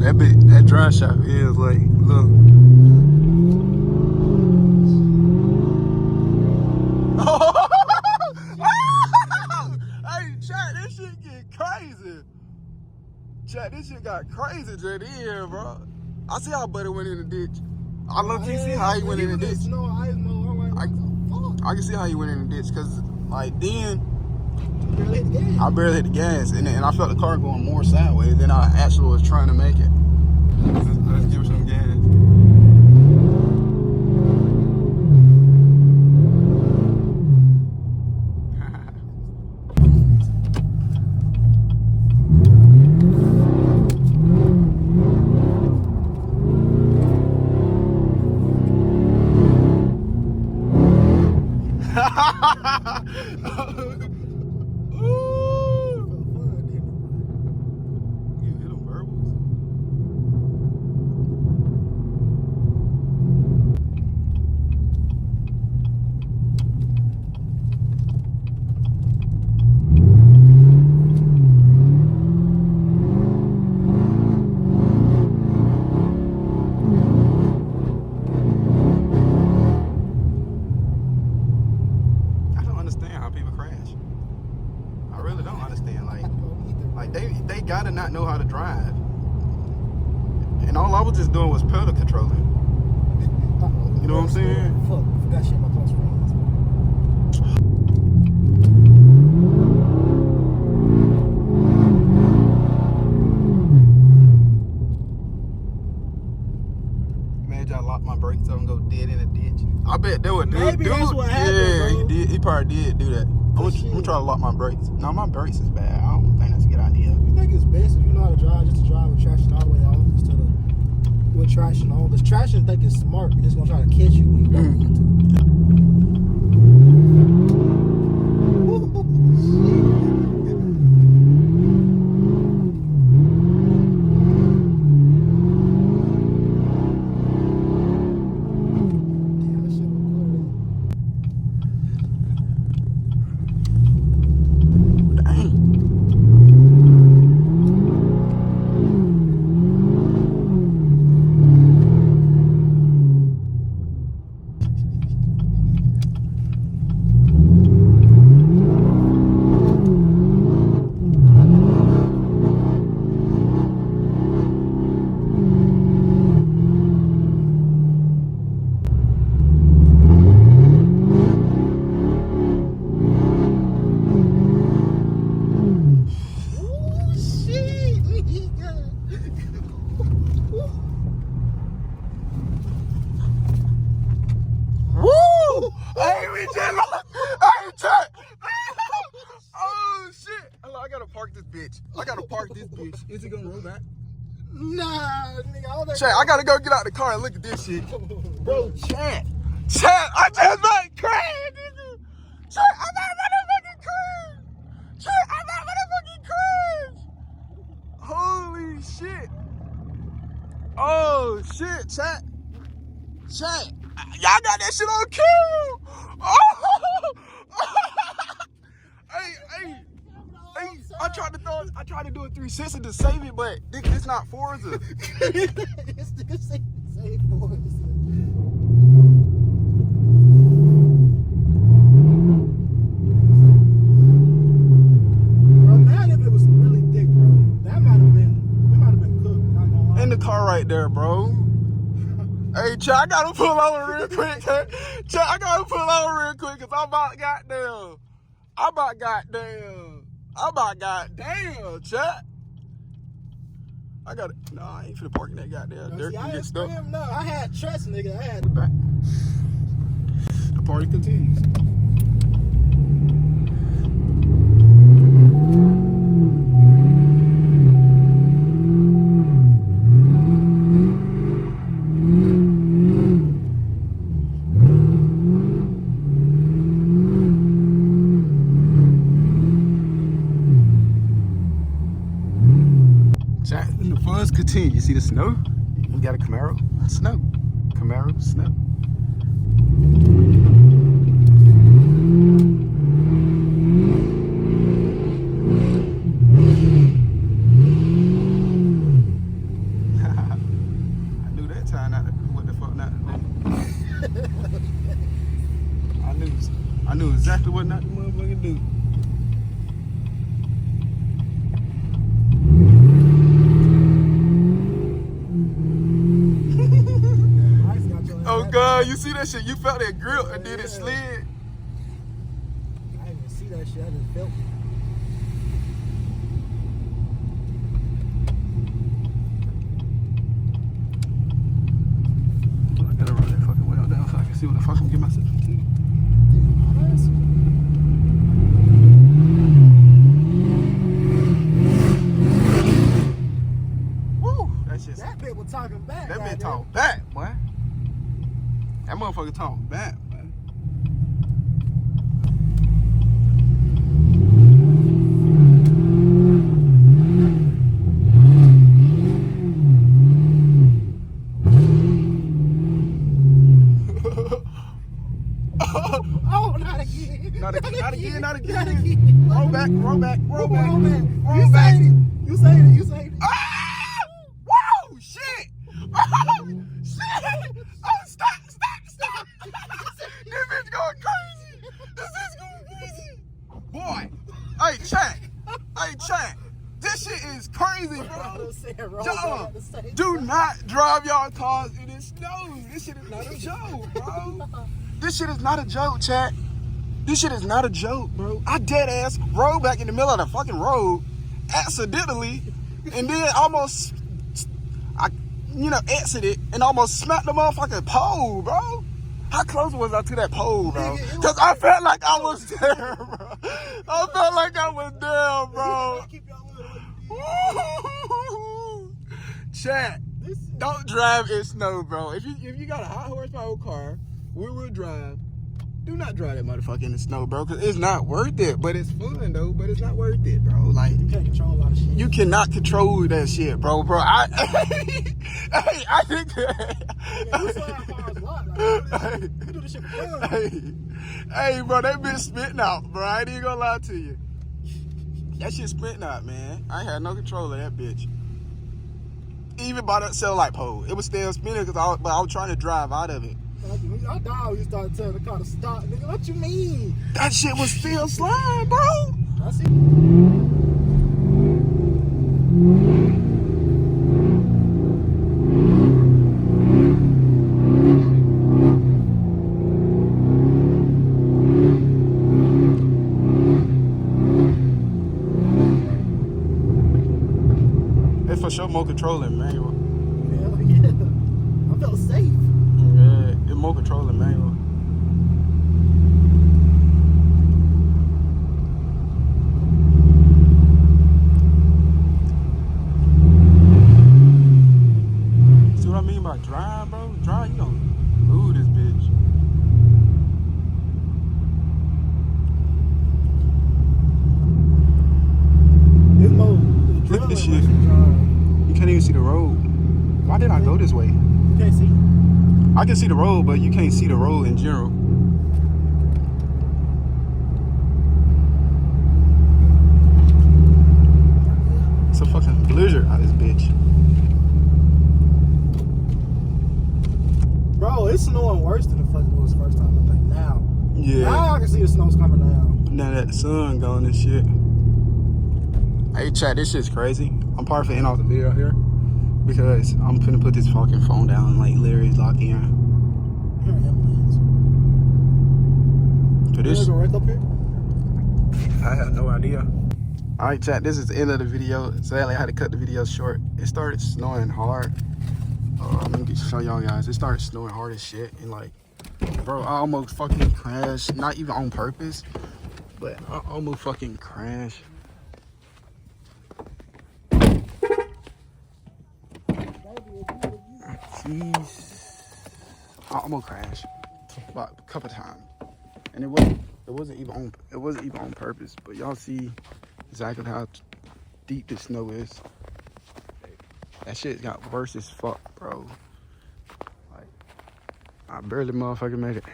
That dry shop is like, look. Hey, chat, this shit get crazy. Chat, this shit got crazy just in here, bro. I see how Buddy went in the ditch. I low-key see how he went in the ditch. I can see how he went in the ditch, because, like, then I barely hit the gas, and I felt the car going more sideways than I actually was trying to make it. Let's give it some gas. They gotta not know how to drive. And all I was just doing was pedal controlling. You know what I'm saying? Fuck, I forgot shit my close friends. Imagine I locked my brakes on and go dead in a ditch. I bet they would do it. Maybe that's what happened, yeah, bro. he did. He probably did do that. I'm gonna try to lock my brakes. No, my brakes is bad. I don't think that's a good idea. You think it's best if you know how to drive, just to drive with traction all the way off instead of with traction on? Because traction think it's smart and it's gonna try to catch you when you don't want to. I gotta park this bitch. Is it gonna roll back? Nah, nigga, all that. Chat, I gotta go get out the car and look at this shit. Bro, chat, I just might crash. Chat, I'm not motherfucking crash. Chat, I'm not motherfucking crash. Holy shit. Oh shit, chat. Chat, y'all got that shit on camera. Oh. Hey. I tried to do a 360 to save it, but it's not Forza. It's the same Forza. Bro, man, if it was really thick, bro, we might have been cooked. Not gonna lie. In the car right there, bro. Hey, Chat, I gotta pull over real quick. Chat, I gotta pull over real quick, cause I'm about goddamn, Chat. I gotta, I ain't finna park in that goddamn dirt. See, You get stuck. No, I had trust, nigga. I had Back. The party continues. And the fun's continue. You see the snow? We got a Camaro. Snow. Camaro, snow. You see that shit? You felt that grip and then it slid. I didn't even see that shit. I just felt it. I gotta run that fucking window down so I can see what the fuck I'm getting myself into. Woo! That bitch was talking back. That bitch talk back, boy. That motherfucker talk back, man. Oh, not again. Not again. Not again. Roll back. You say it. Ah! Whoa! Shit! Oh, shit! Oh, stop! This bitch going crazy! This is going crazy! Boy! Hey, chat! This shit is crazy, bro! Y'all, do not drive y'all cars in the snow! This shit is not a joke, bro! This shit is not a joke, chat! This shit is not a joke, bro. I dead ass rolled back in the middle of the fucking road accidentally and then almost exited and almost smacked the motherfucking pole, bro. How close was I to that pole, bro? Because I felt like I was there, bro. I felt like I was there, bro. Chat, don't drive in snow, bro. If you got a high horsepower car, wheel drive, do not drive that motherfucker in the snow, bro, because it's not worth it. But it's fun, though, but it's not worth it, bro. Like, You can't control a lot of shit. you cannot control that shit, bro. I think You saw how far I was locked. Like, you do this shit for fun. Hey, bro, that bitch spitting out, bro. I ain't even gonna lie to you. That shit spitting out, man. I had no control of that bitch. Even by that satellite pole, it was still spinning because I was trying to drive out of it. I died when you started telling the car to stop, nigga. What you mean? That shit was still sliding, bro. I see. It's for sure more controlling manual. Hell yeah. I felt safe. Yeah, it's more controlling manual. See what I mean by drive, bro? Drive, you don't move this bitch. It's more. Look at this shit. You can't even see the road. Why did I go this way? You can't see. I can see the road, but you can't see the road in general. It's a fucking blizzard out of this bitch. Bro, it's snowing worse than the fucking was first time, I think, now. Yeah. Now I can see the snow's coming down. Now that the sun gone and shit. Hey, chat, this shit's crazy. I'm probably finna end off the video here because I'm finna put this fucking phone down like Larry's locked in. Here are ambulance. For this, Go right up here. I have no idea. All right, chat, this is the end of the video. Sadly, I had to cut the video short. It started snowing hard. Let me show y'all guys. It started snowing hard as shit. And like, bro, I almost fucking crashed. Not even on purpose, but I almost fucking crashed. Jeez. I almost crashed about a couple times. And it wasn't even on purpose, but y'all see exactly how deep the snow is. That shit got worse as fuck, bro. Like, I barely motherfucking made it.